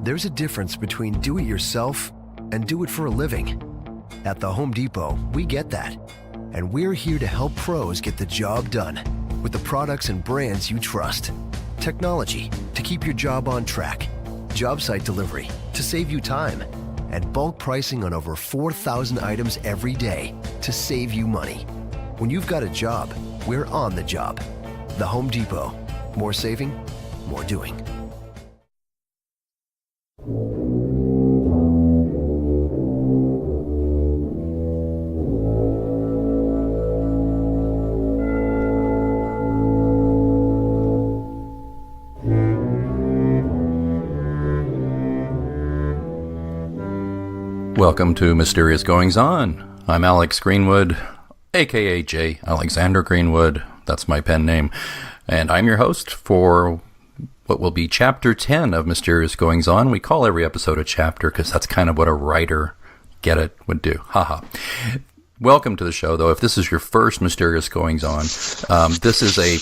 There's a difference between do it yourself and do it for a living. At the Home Depot, we get that. And we're here to help pros get the job done with the products and brands you trust. Technology to keep your job on track. Job site delivery to save you time. And bulk pricing on over 4,000 items every day to save you money. When you've got a job, we're on the job. The Home Depot. More saving, more doing. Welcome to Mysterious Goings On. I'm Alex Greenwood, aka J. Alexander Greenwood. That's my pen name. And I'm your host for what will be Chapter 10 of Mysterious Goings On. We call every episode a chapter because that's kind of what a writer, get it, would do. Haha. Welcome to the show, though. If this is your first Mysterious Goings On, this is a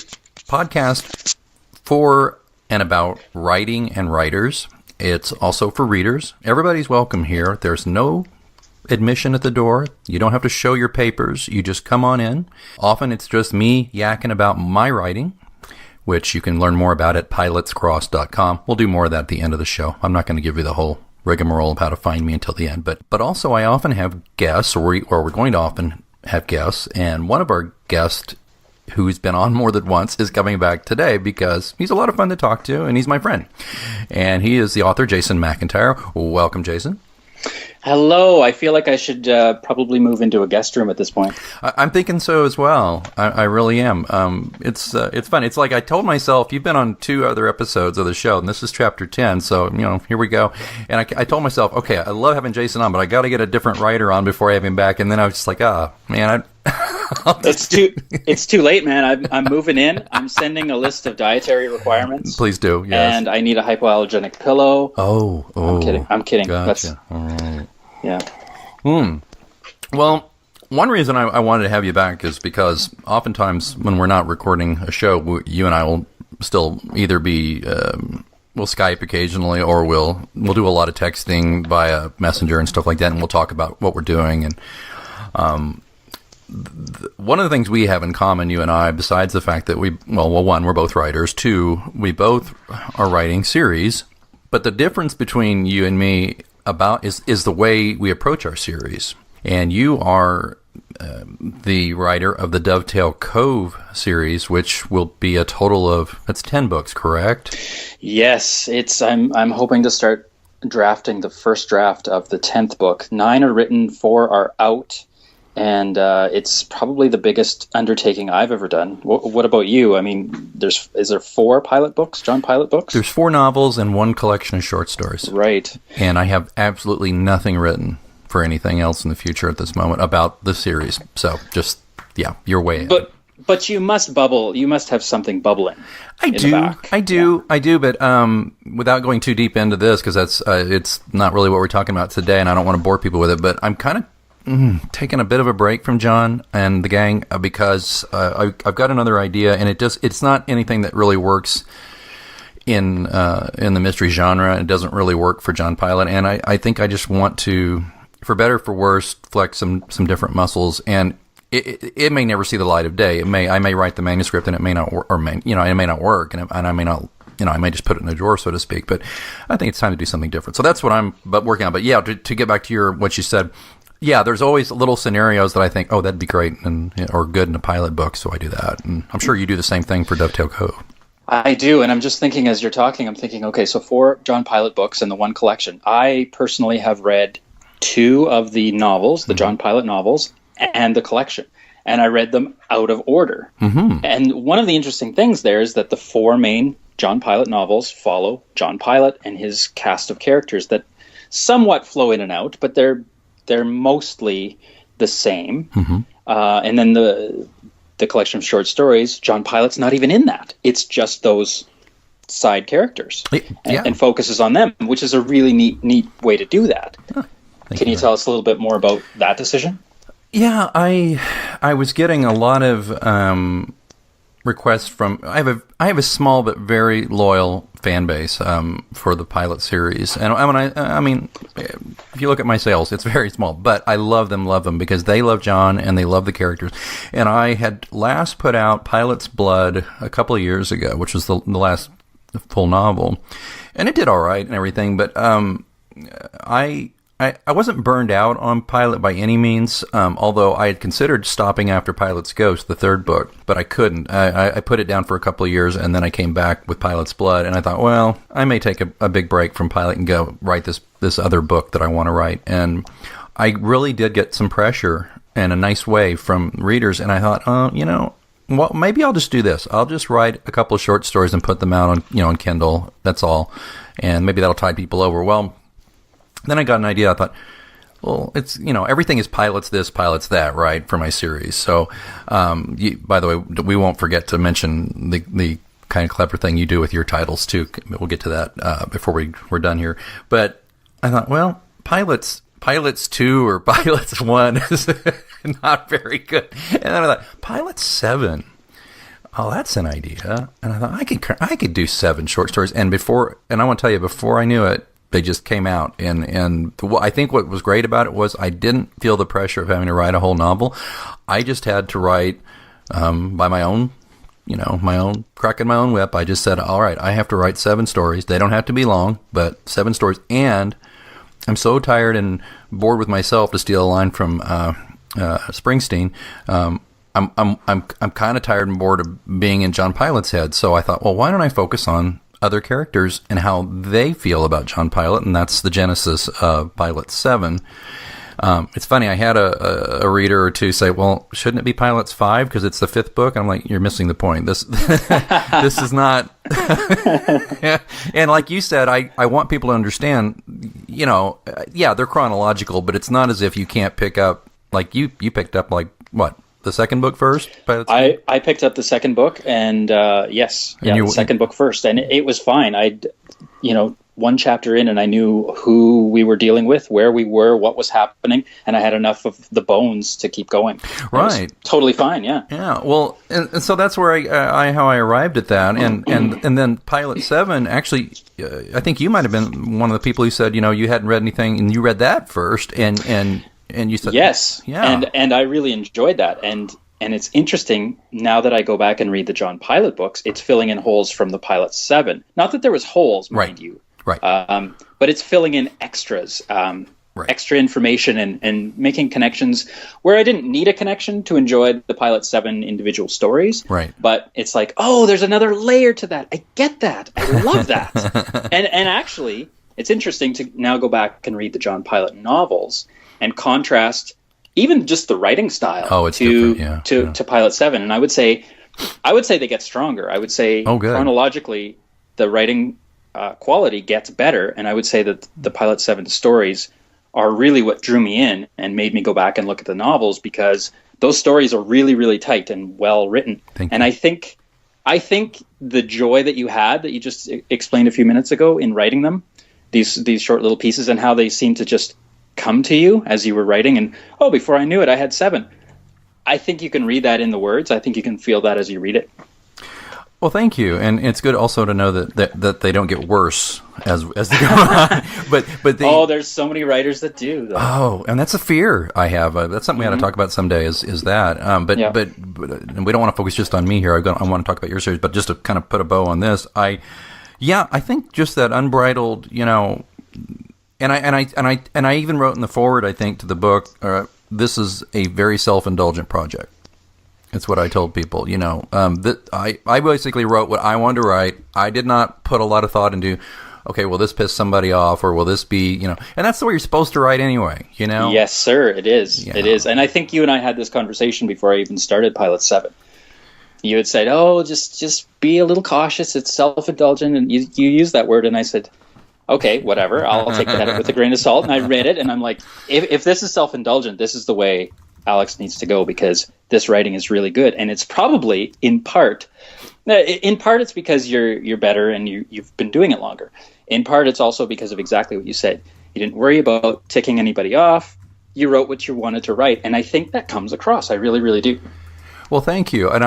podcast for and about writing and writers. It's also for readers. Everybody's welcome here. There's no admission at the door. You don't have to show your papers. You just come on in. Often it's just me yakking about my writing, which you can learn more about at pilatescross.com. We'll do more of that at the end of the show. I'm not going to give you the whole rigmarole of how to find me until the end. But also I often have guests, or we're going to often have guests, and one of our guests who's been on more than once, is coming back today because he's a lot of fun to talk to, and he's my friend. And he is the author, Jason McIntyre. Welcome, Jason. Hello. I feel like I should probably move into a guest room at this point. I'm thinking so as well. I really am. It's fun. It's like I told myself, you've been on 2 other episodes of the show, and this is Chapter 10, so, here we go. And I told myself, okay, I love having Jason on, but I got to get a different writer on before I have him back. And then I was just like, man, It's too late, man. I'm moving in. I'm sending a list of dietary requirements. Please do. Yes. And I need a hypoallergenic pillow. Oh. I'm kidding. Gotcha. All right. Yeah. Well, one reason I wanted to have you back is because oftentimes when we're not recording a show, you and I will still either be we'll Skype occasionally, or we'll do a lot of texting via Messenger and stuff like that, and we'll talk about what we're doing. And one of the things we have in common, you and I, besides the fact that one, we're both writers. 2, we both are writing series. But the difference between you and me is the way we approach our series. And you are the writer of the Dovetail Cove Series, which will be a total of, that's 10 books, correct? Yes, I'm hoping to start drafting the first draft of the 10th book. 9 are written, 4 are out. And it's probably the biggest undertaking I've ever done. What about you? I mean, is there 4 Pilate books, John Pilate books? There's 4 novels and 1 collection of short stories. Right. And I have absolutely nothing written for anything else in the future at this moment about the series. So just, you're way ahead. But you must bubble. You must have something bubbling. I do. But without going too deep into this, because that's it's not really what we're talking about today, and I don't want to bore people with it. But I'm kind of taking a bit of a break from John and the gang because I've got another idea, and it's not anything that really works in the mystery genre. It doesn't really work for John Pilate, and I think I just want to, for better or for worse, flex some different muscles. And it may never see the light of day. I may write the manuscript and it may not work, it may not work, and I may not. I may just put it in a drawer, so to speak. But I think it's time to do something different. So that's what I'm working on. But yeah, to get back to what you said. Yeah, there's always little scenarios that I think, that'd be great or good in a pilot book, so I do that. And I'm sure you do the same thing for Dovetail Cove. I do, and I'm just thinking as you're talking, I'm thinking, okay, so 4 John Pilate books and the 1 collection. I personally have read 2 of the novels, the John Pilate novels, and the collection. And I read them out of order. Mm-hmm. And one of the interesting things there is that the 4 main John Pilate novels follow John Pilate and his cast of characters that somewhat flow in and out, but they're mostly the same. Mm-hmm. And then the collection of short stories, John Pilate's not even in that. It's just those side characters and focuses on them, which is a really neat way to do that. Can you tell us a little bit more about that decision? Yeah, I was getting a lot of requests from I have a small but very loyal fan base for the Pilate series, and I mean, if you look at my sales, it's very small, but I love them because they love John and they love the characters. And I had last put out Pilate's Blood a couple of years ago, which was the last full novel, and it did all right and everything, but I wasn't burned out on Pilate by any means, although I had considered stopping after Pilate's Ghost, the third book, but I couldn't. I put it down for a couple of years, and then I came back with Pilate's Blood, and I thought, well, I may take a big break from Pilate and go write this other book that I want to write. And I really did get some pressure in a nice way from readers, and I thought, well, maybe I'll just do this. I'll just write a couple of short stories and put them out on Kindle. That's all, and maybe that'll tide people over. Well, then I got an idea. I thought, well, it's, everything is Pilate's this, Pilate's that, right, for my series. So, by the way, we won't forget to mention the kind of clever thing you do with your titles, too. We'll get to that before we're done here. But I thought, well, Pilate's 2 or Pilate's 1 is not very good. And then I thought, Pilate's 7. Oh, that's an idea. And I thought, I could do 7 short stories. And I want to tell you, before I knew it, they just came out, and I think what was great about it was I didn't feel the pressure of having to write a whole novel. I just had to write by my own, my own cracking my own whip. I just said, all right, I have to write 7 stories. They don't have to be long, but 7 stories. And I'm so tired and bored with myself, to steal a line from Springsteen. I'm kind of tired and bored of being in John Pilate's head. So I thought, well, why don't I focus on other characters and how they feel about John Pilate, and that's the genesis of Pilate 7. It's funny, I had a reader or two say, well, shouldn't it be Pilate's 5 because it's the 5th book? I'm like, you're missing the point. This is not... And like you said, I want people to understand, they're chronological, but it's not as if you can't pick up, like you picked up, like, what? The second book first? I picked up the second book, and yes, the second book first, and it was fine. I'd, one chapter in, and I knew who we were dealing with, where we were, what was happening, and I had enough of the bones to keep going. Right, it was totally fine. Yeah. Yeah. Well, and so that's where how I arrived at that, and then Pilate 7. Actually, I think you might have been one of the people who said, you hadn't read anything, and you read that first, and you said yes, yeah, and I really enjoyed that, and it's interesting now that I go back and read the John Pilate books. It's filling in holes from the Pilate 7. Not that there was holes, mind you, right? But it's filling in extras, extra information, and making connections where I didn't need a connection to enjoy the Pilate 7 individual stories. Right. But it's like, oh, there's another layer to that. I get that. I love that. and actually, it's interesting to now go back and read the John Pilate novels and contrast even just the writing style to Pilate 7. And I would say they get stronger. I would say chronologically the writing quality gets better. And I would say that the Pilate 7 stories are really what drew me in and made me go back and look at the novels, because those stories are really, really tight and well written. And I think the joy that you had, that you just explained a few minutes ago in writing them, these short little pieces, and how they seem to just come to you as you were writing, and before I knew it, I had 7. I think you can read that in the words. I think you can feel that as you read it. Well, thank you, and it's good also to know that they don't get worse as they go on. But there's so many writers that do, though. Oh, and that's a fear I have. That's something we ought to talk about someday. Is that? But and we don't want to focus just on me here. I want to talk about your series, but just to kind of put a bow on this, I think just that unbridled, And I even wrote in the foreword, I think, to the book, this is a very self-indulgent project. It's what I told people, I basically wrote what I wanted to write. I did not put a lot of thought into, okay, will this piss somebody off, or will this be, and that's the way you're supposed to write anyway, Yes, sir, it is. Yeah. It is. And I think you and I had this conversation before I even started Pilate 7. You had said, just be a little cautious. It's self-indulgent. And you used that word, and I said, okay, whatever. I'll take that with a grain of salt. And I read it, and I'm like, if this is self-indulgent, this is the way Alex needs to go, because this writing is really good. And it's probably in part it's because you're better and you've been doing it longer. In part, it's also because of exactly what you said. You didn't worry about ticking anybody off. You wrote what you wanted to write, and I think that comes across. I really, really do. Well, thank you. And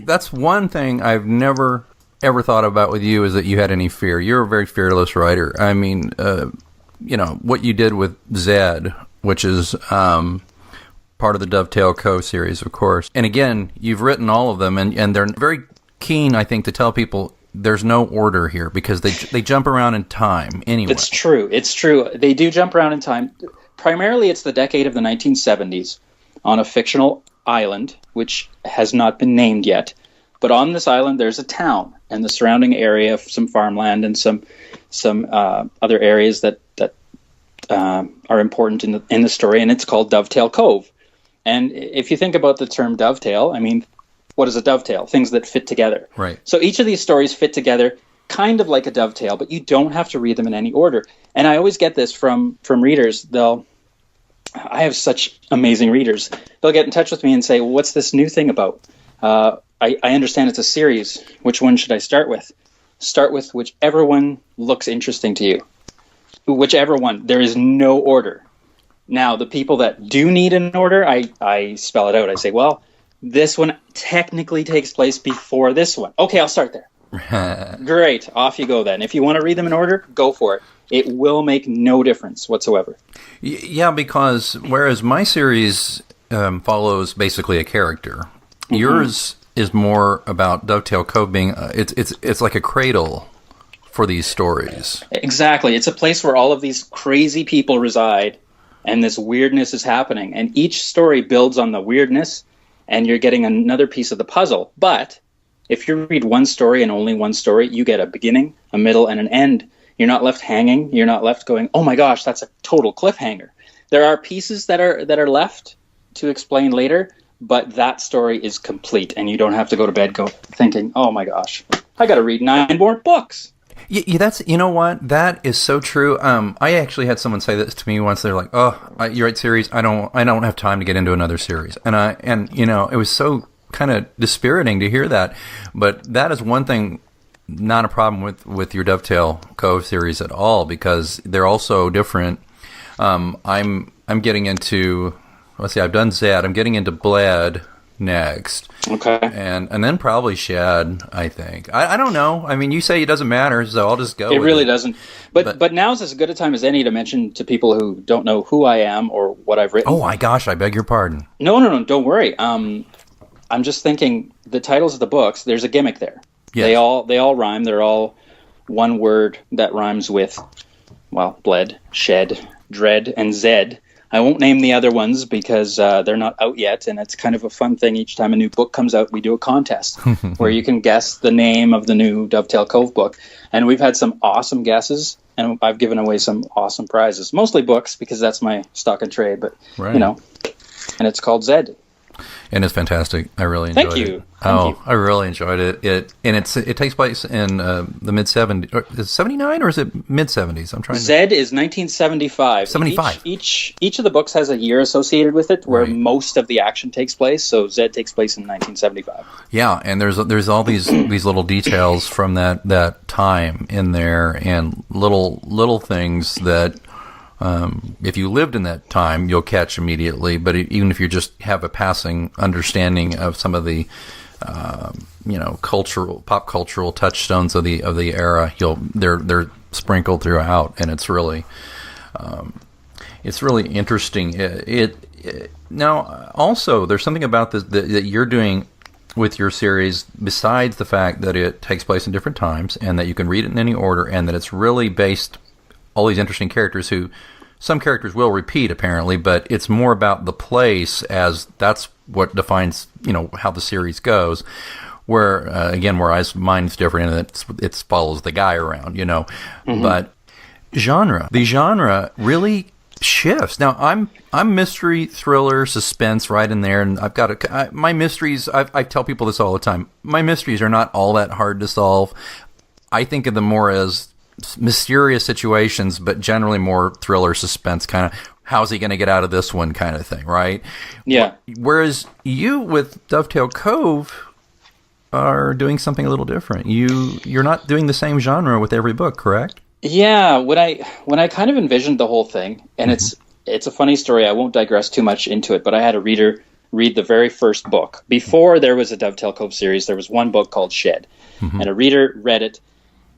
that's one thing I've never ever thought about with you, is that you had any fear. You're a very fearless writer. I mean, what you did with Zed, which is part of the Dovetail Cove series, of course. And again, you've written all of them, and they're very keen, I think, to tell people there's no order here, because they jump around in time anyway. It's true. They do jump around in time. Primarily, it's the decade of the 1970s on a fictional island, which has not been named yet. But on this island, there's a town and the surrounding area of some farmland and some other areas that are important in the story, and it's called Dovetail Cove. And if you think about the term dovetail, I mean, what is a dovetail? Things that fit together. Right. So each of these stories fit together kind of like a dovetail, but you don't have to read them in any order. And I always get this from readers. I have such amazing readers. They'll get in touch with me and say, well, what's this new thing about? I understand it's a series. Which one should I start with? Start with whichever one looks interesting to you. Whichever one. There is no order. Now, the people that do need an order, I spell it out. I say, well, this one technically takes place before this one. Okay, I'll start there. Great. Off you go then. If you want to read them in order, go for it. It will make no difference whatsoever. Yeah, because whereas my series follows basically a character, yours is more about Dovetail Cove being it's like a cradle for these stories. Exactly. It's a place where all of these crazy people reside, and this weirdness is happening. And each story builds on the weirdness, and you're getting another piece of the puzzle. But if you read one story and only one story, you get a beginning, a middle, and an end. You're not left hanging. You're not left going, oh my gosh, that's a total cliffhanger. There are pieces that are left to explain later, but that story is complete, and you don't have to go to bed thinking, oh my gosh, I got to read 9 more books. Yeah, that's, you know what? That is so true. I actually had someone say this to me once. They're like, "Oh, you write series. I don't have time to get into another series." And it was so kind of dispiriting to hear that. But that is one thing, not a problem with your Dovetail Cove series at all, because they're all so different. I'm getting into, let's see, I've done Zed. I'm getting into Bled next. Okay. And then probably Shad, I think. I don't know. I mean, you say it doesn't matter, so I'll just go with it. It really it. Doesn't. But now's as good a time as any to mention to people who don't know who I am or what I've written. Oh my gosh, I beg your pardon. No, don't worry. I'm just thinking the titles of the books, there's a gimmick there. Yes. They all rhyme. They're all one word that rhymes with, well, Bled, Shed, Dread, and Zed. I won't name the other ones because they're not out yet, and it's kind of a fun thing. Each time a new book comes out, we do a contest where you can guess the name of the new Dovetail Cove book. And we've had some awesome guesses, and I've given away some awesome prizes. Mostly books, because that's my stock and trade, but, right. And it's called Zed. And it's fantastic. I really enjoyed it. Thank you. I really enjoyed it. It takes place in the mid 70s. Is it 79 or is it mid 70s? I'm trying. Zed is 1975. 75. Each of the books has a year associated with it, where most of the action takes place. So Zed takes place in 1975. Yeah, and there's all these little details from that time in there, and little things that. If you lived in that time, you'll catch immediately. But even if you just have a passing understanding of some of the, pop cultural touchstones of the era, they're sprinkled throughout, and it's really interesting. Now, also, there's something about this that you're doing with your series, besides the fact that it takes place in different times, and that you can read it in any order, and that it's really based. All these interesting characters who some characters will repeat apparently, but it's more about the place, as that's what defines, how the series goes. Where mine's different, and it follows the guy around, But the genre really shifts. Now I'm mystery, thriller, suspense right in there, and I've got my mysteries. I tell people this all the time. My mysteries are not all that hard to solve. I think of them more as mysterious situations, but generally more thriller, suspense, kind of how's he going to get out of this one kind of thing, right? Yeah. Whereas you with Dovetail Cove are doing something a little different. You're not doing the same genre with every book, correct? Yeah. When I kind of envisioned the whole thing, and it's a funny story. I won't digress too much into it, but I had a reader read the very first book. Before there was a Dovetail Cove series, there was one book called Shed. And a reader read it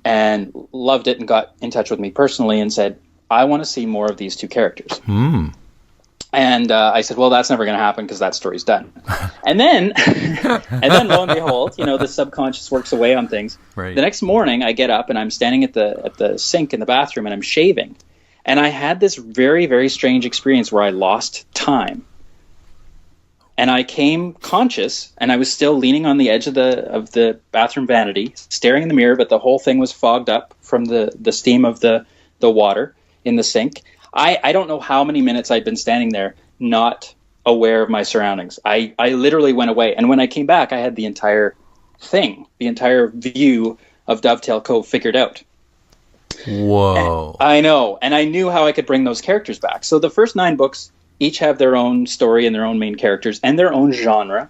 and loved it and got in touch with me personally and said, I want to see more of these two characters. And I said, well, that's never going to happen because that story's done. And then, lo and behold, the subconscious works away on things. Right. The next morning, I get up and I'm standing at the sink in the bathroom and I'm shaving. And I had this very, very strange experience where I lost time. And I came conscious, and I was still leaning on the edge of the bathroom vanity, staring in the mirror, but the whole thing was fogged up from the steam of the water in the sink. I don't know how many minutes I'd been standing there, not aware of my surroundings. I literally went away. And when I came back, I had the entire thing, the entire view of Dovetail Cove figured out. Whoa. And I know. And I knew how I could bring those characters back. So the first 9 books each have their own story and their own main characters and their own genre.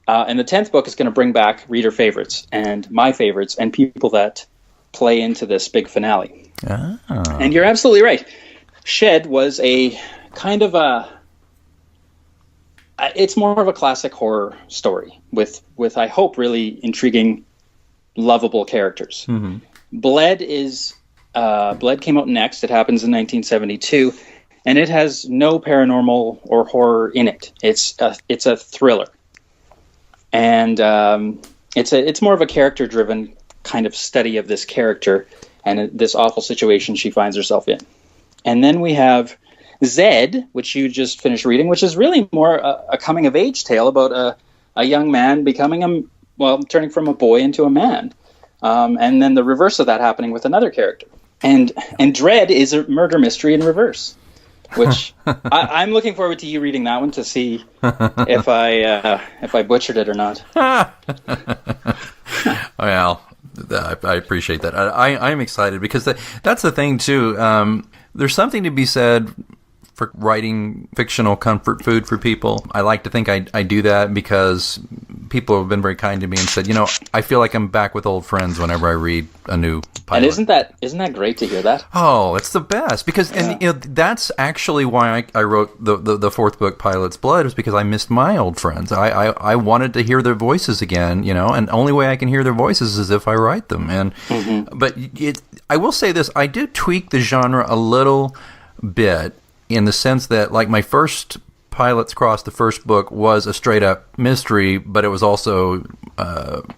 And the 10th book is going to bring back reader favorites and my favorites and people that play into this big finale. Ah. And you're absolutely right. Shed was a kind of it's more of a classic horror story with I hope, really intriguing, lovable characters. Bled came out next. It happens in 1972. And it has no paranormal or horror in it. It's a thriller, and it's more of a character-driven kind of study of this character and this awful situation she finds herself in. And then we have Zed, which you just finished reading, which is really more a coming-of-age tale about a young man turning from a boy into a man, and then the reverse of that happening with another character. And Dread is a murder mystery in reverse. Which I'm looking forward to you reading that one to see if I butchered it or not. Well, I appreciate that. I'm excited because that's the thing too. There's something to be said for writing fictional comfort food for people. I like to think I do that because people have been very kind to me and said, I feel like I'm back with old friends whenever I read a new pilot. And isn't that great to hear that? Oh, it's the best because and that's actually why I wrote the fourth book, Pilate's Blood, was because I missed my old friends. I wanted to hear their voices again, and the only way I can hear their voices is if I write them. And but I will say this: I did tweak the genre a little bit in the sense that, like, my first Pilate's Cross, the first book, was a straight-up mystery, but it was also,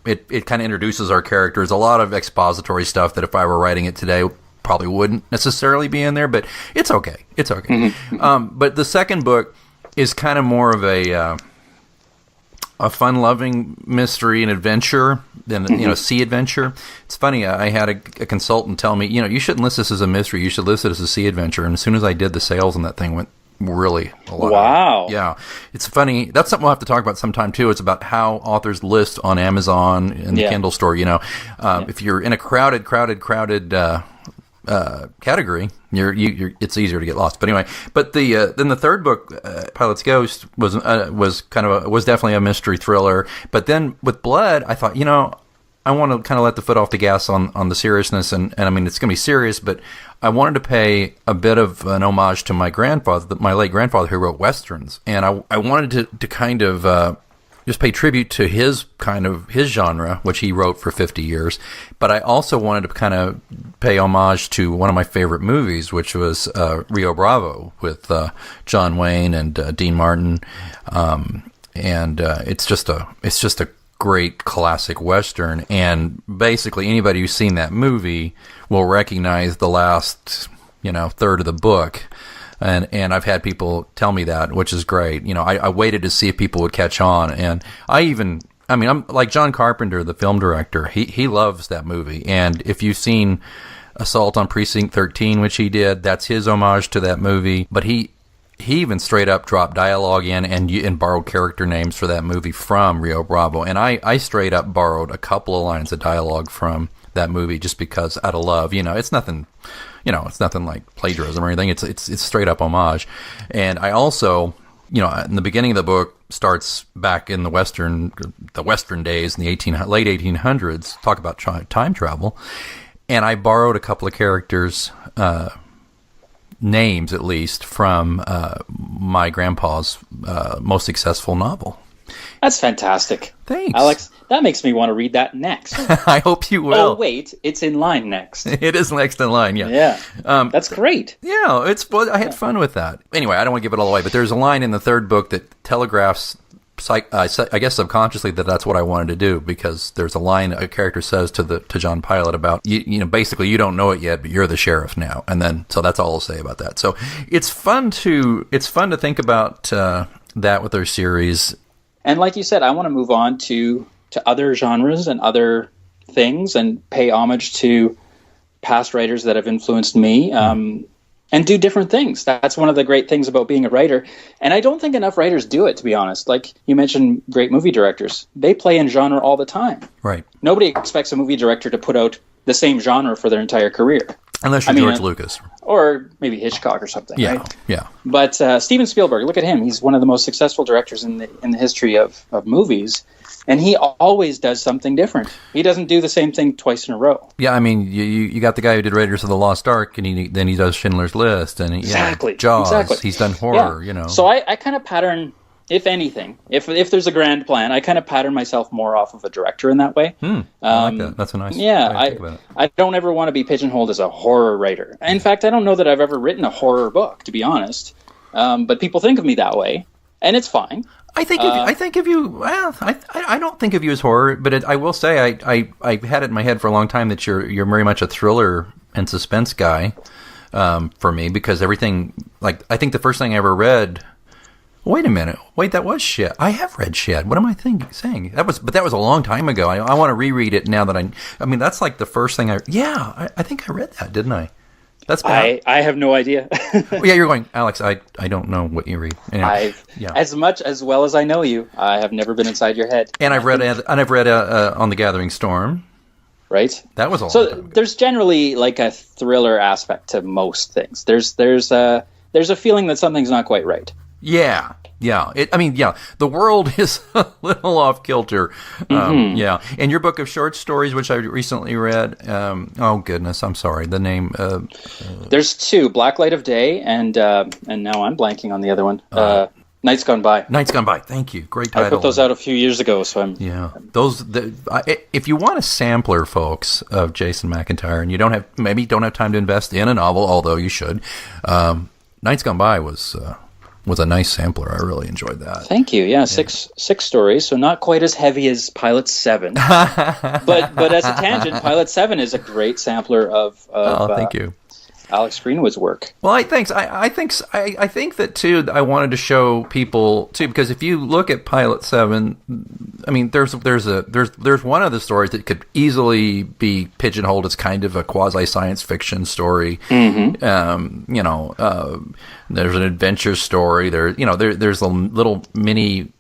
it kind of introduces our characters. A lot of expository stuff that if I were writing it today probably wouldn't necessarily be in there, but it's okay. It's okay. But the second book is kind of more of a fun-loving mystery and adventure than, sea adventure. It's funny, I had a consultant tell me, you shouldn't list this as a mystery, you should list it as a sea adventure. And as soon as I did, the sales on that thing went really a lot. Wow. Yeah. It's funny. That's something we'll have to talk about sometime, too. It's about how authors list on Amazon and the Kindle store, If you're in a crowded category, it's easier to get lost. But anyway, then the third book, Pilate's Ghost, was definitely a mystery thriller. But then with Blood, I thought, I want to kind of let the foot off the gas on the seriousness, and I mean, it's going to be serious, but I wanted to pay a bit of an homage to my grandfather, my late grandfather, who wrote westerns, and I wanted to kind of just pay tribute to his genre, which he wrote for 50 years. But I also wanted to kind of pay homage to one of my favorite movies, which was Rio Bravo with John Wayne and Dean Martin, and it's just a great classic western. And basically, anybody who's seen that movie will recognize the last third of the book. And I've had people tell me that, which is great. I waited to see if people would catch on. And I'm like John Carpenter, the film director. He loves that movie. And if you've seen Assault on Precinct 13, which he did, that's his homage to that movie. But he even straight up dropped dialogue in and borrowed character names for that movie from Rio Bravo. And I straight up borrowed a couple of lines of dialogue from that movie just because out of love. It's nothing. It's nothing like plagiarism or anything. It's straight up homage. And I also, in the beginning of the book starts back in the Western days in the late 1800s, talk about time travel. And I borrowed a couple of characters names, at least, from my grandpa's most successful novel. That's fantastic. Thanks, Alex. That makes me want to read that next. I hope you will. Oh, wait. It's in line next. It is next in line, yeah. Yeah. That's great. Yeah, I had fun with that. Anyway, I don't want to give it all away, but there's a line in the third book that telegraphs, I guess subconsciously, that's what I wanted to do, because there's a line a character says to John Pilate about, you know, basically, you don't know it yet, but you're the sheriff now. And then, so that's all I'll say about that. So it's fun to think about that with our series. And like you said, I want to move on to other genres and other things and pay homage to past writers that have influenced me, and do different things. That's one of the great things about being a writer. And I don't think enough writers do it, to be honest. Like you mentioned, great movie directors. They play in genre all the time. Right. Nobody expects a movie director to put out the same genre for their entire career. Unless you're George Lucas. Or maybe Hitchcock or something, yeah, right? Yeah. But Steven Spielberg, look at him. He's one of the most successful directors in the history of movies. And he always does something different. He doesn't do the same thing twice in a row. Yeah, I mean, you got the guy who did Raiders of the Lost Ark, and then he does Schindler's List, and exactly. Jaws. Exactly. He's done horror, you know. So I kind of pattern, if anything, if there's a grand plan, I kind of pattern myself more off of a director in that way. I like that. That's a nice way to think about it. I don't ever want to be pigeonholed as a horror writer. In fact, I don't know that I've ever written a horror book, to be honest. But people think of me that way, and it's fine. I think of you. Well, I don't think of you as horror, but I will say I had it in my head for a long time that you're very much a thriller and suspense guy for me, because everything, like, I think the first thing I ever read. Wait a minute. Wait, that was Shed. I have read Shed. What am I saying? That was a long time ago. I want to reread it now that I mean, that's like the first thing I think I read that, didn't I? That's bad. I have no idea. Well, yeah, you're going, Alex, I don't know what you read. Anyway, As well as I know you, I have never been inside your head. And I've read On the Gathering Storm. Right. That was a long time ago. There's generally like a thriller aspect to most things. There's a feeling that something's not quite right. Yeah. The world is a little off kilter. Yeah. And your book of short stories, which I recently read, oh goodness, I'm sorry, the name. There's two, Black Light of Day, and now I'm blanking on the other one. Nights Gone By. Nights Gone By. Thank you. Great title. I put those out a few years ago, so I'm. Yeah. If you want a sampler, folks, of Jason McIntyre, and you don't have time to invest in a novel, although you should, Nights Gone By was a nice sampler. I really enjoyed that. Thank you. Yeah, six stories, so not quite as heavy as Pilate 7. but as a tangent, Pilate 7 is a great sampler of thank you. Alex Greenwood's work. Well, thanks. I think that too. I wanted to show people too, because if you look at Pilate 7, I mean, there's one of the stories that could easily be pigeonholed as kind of a quasi science fiction story. Mm-hmm. There's an adventure story. There's a little mini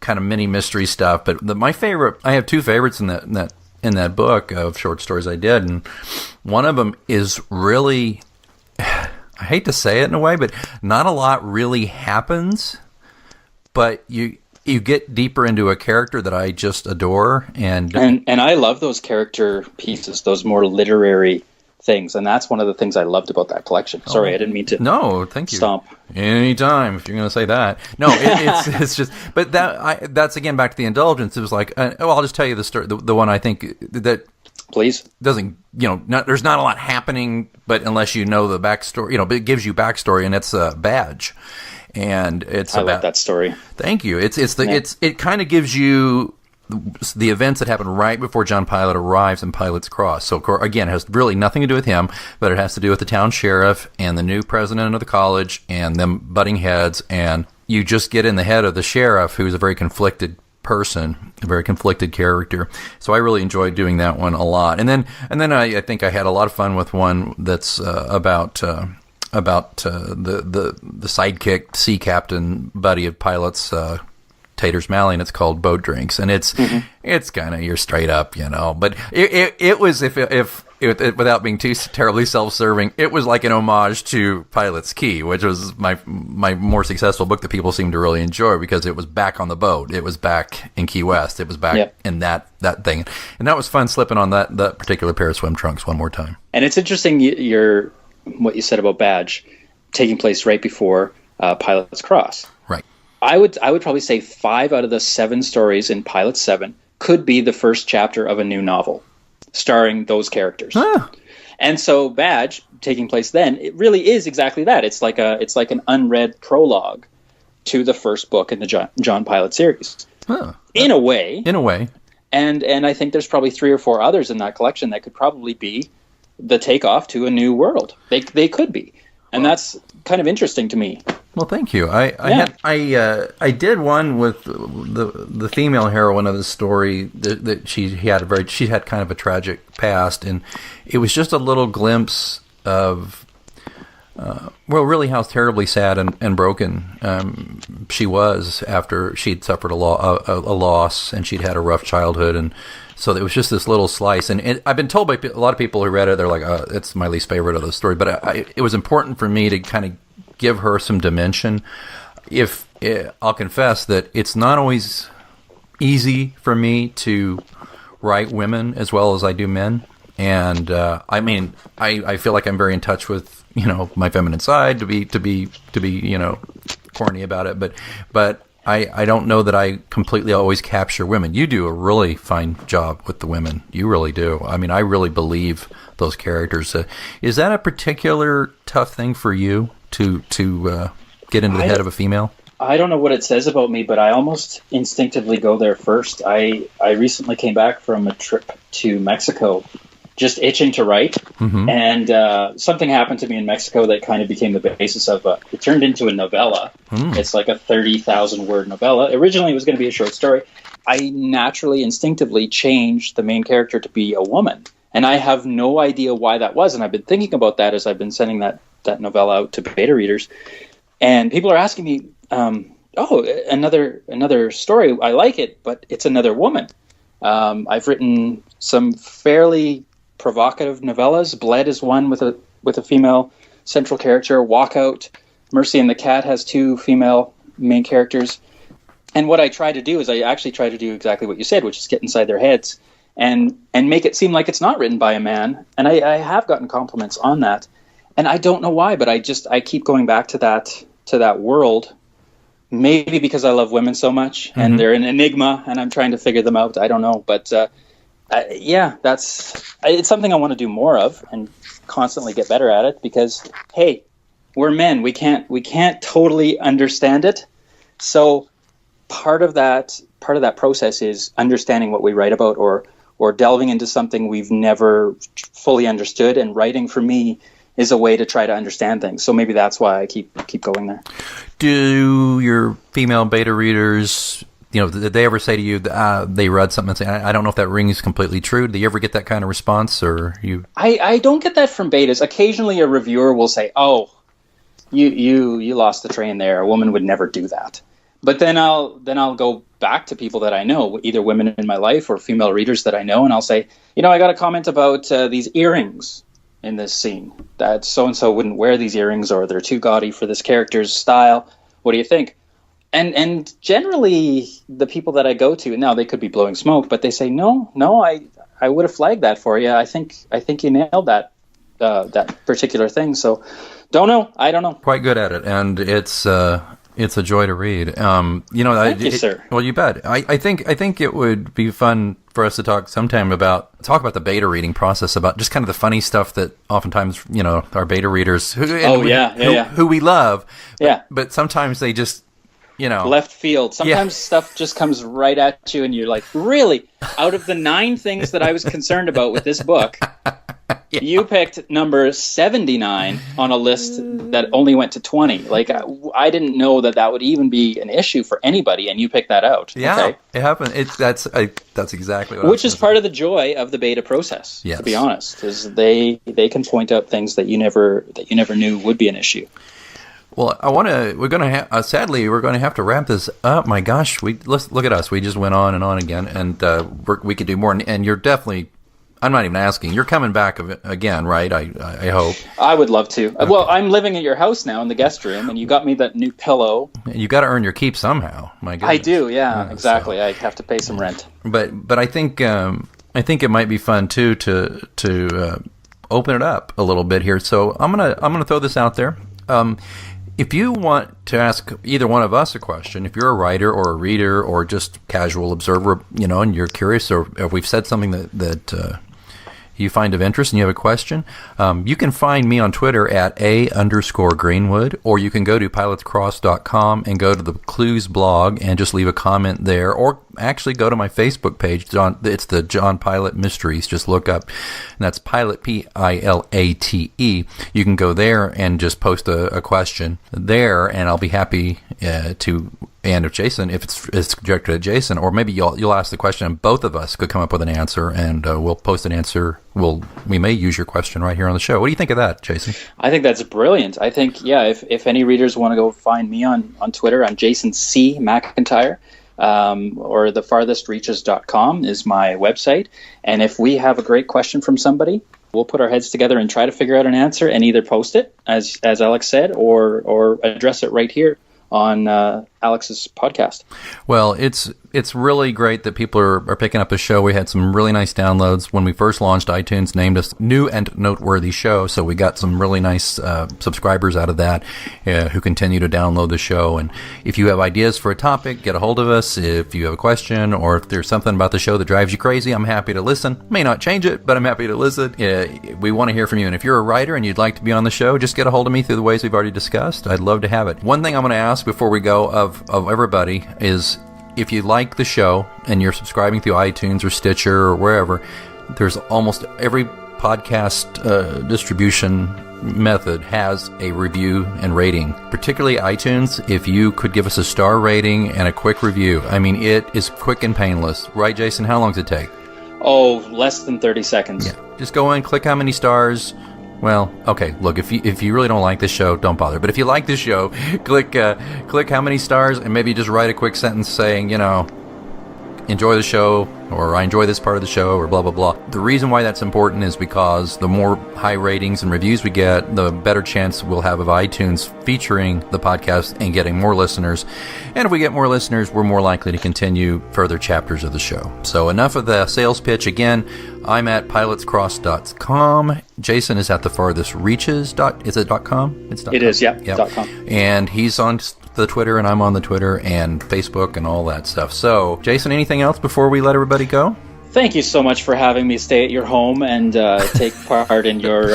mystery stuff. But my favorite, I have two favorites in that book of short stories I did, and one of them is really. I hate to say it in a way, but not a lot really happens. But you get deeper into a character that I just adore, and I love those character pieces, those more literary things, and that's one of the things I loved about that collection. Sorry, I didn't mean to. No, thank you. Stomp. Anytime if you're going to say that. No, it's just. But that's again back to the indulgence. It was like, I'll just tell you the story. The one I think that. Please. Doesn't, there's not a lot happening, but unless you know the backstory, but it gives you backstory, and it's a badge. And it's I like that story. Thank you. It kind of gives you the events that happen right before John Pilate arrives in Pilate's Cross. So again, it has really nothing to do with him, but it has to do with the town sheriff and the new president of the college and them butting heads, and you just get in the head of the sheriff, who's a very conflicted person, a very conflicted character. So I really enjoyed doing that one a lot. And then I think I had a lot of fun with one that's about the sidekick sea captain buddy of Pilate's, Tater's Malley, and it's called Boat Drinks, and it's kind of, you're straight up, but it was, if without being too terribly self-serving, it was like an homage to Pilate's Key, which was my more successful book that people seem to really enjoy, because it was back on the boat, it was back in Key West, it was back in that thing, and that was fun, slipping on that particular pair of swim trunks one more time. And it's interesting, what you said about badge. taking place right before Pilate's Cross. Right. I would probably say 5 out of the 7 stories in Pilate 7 could be the first chapter of a new novel starring those characters. Ah. And so Badge, taking place then, it really is exactly that. It's like an unread prologue to the first book in the John Pilate series. Huh. In a way. And I think there's probably 3 or 4 others in that collection that could probably be the takeoff to a new world. They could be. And that's kind of interesting to me. Well, thank you. I did one with the female heroine of the story that she had kind of a tragic past, and it was just a little glimpse of really how terribly sad and broken she was after she'd suffered a loss, and she'd had a rough childhood, and so it was just this little slice. And I've been told by a lot of people who read it, they're like, it's my least favorite of the story, but it was important for me to kind of give her some dimension. I'll confess that it's not always easy for me to write women as well as I do men, and I feel like I'm very in touch with my feminine side to be corny about it, but I don't know that I completely always capture women. You do a really fine job with the women. You really do. I mean, I really believe those characters. Is that a particular tough thing for you to get into the head of a female? I don't know what it says about me, but I almost instinctively go there first. I recently came back from a trip to Mexico, just itching to write, and something happened to me in Mexico that kind of became the basis of it turned into a novella. It's like a 30,000 word novella. Originally it was going to be a short story. I naturally, instinctively changed the main character to be a woman, and I have no idea why that was, and I've been thinking about that as I've been sending that novella out to beta readers, and people are asking me, another story, I like it, but it's another woman. I've written some fairly provocative novellas. Bled is one with a female central character. Walkout, Mercy and the Cat has 2 female main characters. And what I try to do is I actually try to do exactly what you said, which is get inside their heads and make it seem like it's not written by a man. And I have gotten compliments on that. And I don't know why, but I keep going back to that world. Maybe because I love women so much, and they're an enigma, and I'm trying to figure them out. I don't know, but it's something I want to do more of and constantly get better at it. Because hey, we're men. We can't totally understand it. So part of that process is understanding what we write about, or delving into something we've never fully understood. And writing for me is a way to try to understand things. So maybe that's why I keep going there. Do your female beta readers, did they ever say to you, they read something and say, I don't know if that rings completely true? Do you ever get that kind of response, or you? I don't get that from betas. Occasionally a reviewer will say, oh, you lost the train there. A woman would never do that. But then I'll go back to people that I know, either women in my life or female readers that I know, and I'll say, I got a comment about these earrings in this scene, that so-and-so wouldn't wear these earrings, or they're too gaudy for this character's style. What do you think? And generally the people that I go to, now they could be blowing smoke, but they say, no, I would have flagged that for you. I think you nailed that particular thing. So I don't know. Quite good at it. And it's a joy to read. Thank you, sir. Well, you bet. I think it would be fun for us to talk sometime about the beta reading process, about just kind of the funny stuff that oftentimes, our beta readers who we love. But sometimes they just, left field. Sometimes stuff just comes right at you and you're like, really? Out of the 9 things that I was concerned about with this book, you picked number 79 on a list that only went to 20. Like, I didn't know that would even be an issue for anybody, and you picked that out. Yeah, okay? It happened. That's exactly what. Which is part of the joy of the beta process. Yes. To be honest, is they can point out things that you never knew would be an issue. Well, sadly, we're going to have to wrap this up. My gosh, let's look at us. We just went on and on again, and we could do more. And you're definitely, I'm not even asking, you're coming back again, right? I hope. I would love to. Okay. Well, I'm living at your house now in the guest room, and you got me that new pillow. You got to earn your keep somehow. My goodness. I do, yeah, exactly. So. I have to pay some rent. But I think it might be fun too to open it up a little bit here. So I'm gonna throw this out there. If you want to ask either one of us a question, if you're a writer or a reader or just casual observer, and you're curious, or if we've said something that you find of interest and you have a question, you can find me on Twitter at @A_Greenwood, or you can go to pilatescross.com and go to the Clues blog and just leave a comment there, or actually go to my Facebook page. It's the John Pilate Mysteries. Just look up, and that's Pilate, Pilate. You can go there and just post a question there, and I'll be happy to. And if it's directed at Jason, or maybe you'll ask the question, and both of us could come up with an answer, and we'll post an answer. We may use your question right here on the show. What do you think of that, Jason? I think that's brilliant. I think, if any readers want to go find me on Twitter, I'm Jason C. McIntyre, or thefarthestreaches.com is my website. And if we have a great question from somebody, we'll put our heads together and try to figure out an answer, and either post it, as Alex said, or address it right here on Alex's podcast. Well, it's really great that people are picking up the show. We had some really nice downloads when we first launched. iTunes named us New and Noteworthy Show, so we got some really nice subscribers out of that who continue to download the show. And if you have ideas for a topic, get a hold of us. If you have a question, or if there's something about the show that drives you crazy, I'm happy to listen. May not change it, but I'm happy to listen. We want to hear from you. And if you're a writer and you'd like to be on the show, just get a hold of me through the ways we've already discussed. I'd love to have it. One thing I'm going to ask before we go of everybody is, if you like the show and you're subscribing through iTunes or Stitcher or wherever, there's almost every podcast distribution method has a review and rating. Particularly iTunes, if you could give us a star rating and a quick review. I mean, it is quick and painless. Right, Jason? How long does it take? Oh, less than 30 seconds. Yeah. Just go in, click how many stars. Well, okay, look, if you really don't like this show, don't bother. But if you like this show, click how many stars, and maybe just write a quick sentence saying, enjoy the show, or I enjoy this part of the show, or blah, blah, blah. The reason why that's important is because the more high ratings and reviews we get, the better chance we'll have of iTunes featuring the podcast and getting more listeners. And if we get more listeners, we're more likely to continue further chapters of the show. So enough of the sales pitch. Again, I'm at pilatescross.com. Jason is at thefarthestreaches. Is it .com? It's .com. It is, yeah. Yep. .com. And he's on the Twitter, and I'm on the Twitter and Facebook and all that stuff. So, Jason, anything else before we let everybody go? Thank you so much for having me stay at your home and take part in your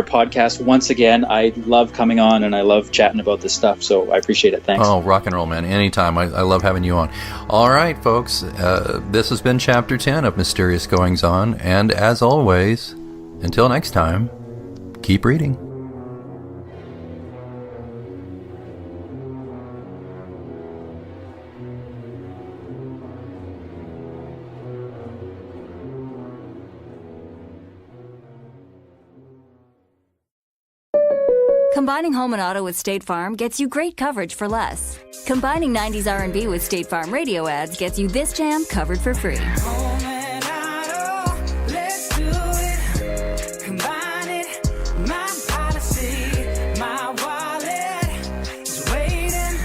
podcast. Once again, I love coming on, and I love chatting about this stuff, so I appreciate it. Thanks. Oh, rock and roll, man. Anytime. I love having you on. All right, folks. This has been Chapter 10 of Mysterious Goings On, and as always, until next time, keep reading. Combining home and auto with State Farm gets you great coverage for less. Combining 90s R&B with State Farm radio ads gets you this jam covered for free. Home and auto, let's do it. Combine it, my policy, my wallet is waiting.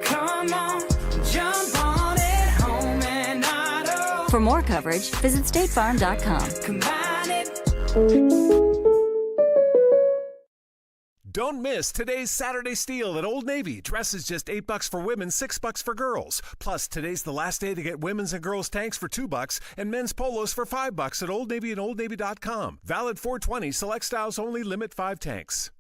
Come on, jump on it. Home and auto. For more coverage, visit statefarm.com. Combine it. Don't miss today's Saturday Steal at Old Navy. Dresses just $8 for women, $6 for girls. Plus, today's the last day to get women's and girls' tanks for $2 and men's polos for $5 at Old Navy and OldNavy.com. Valid 4/20. Select styles only. Limit 5 tanks.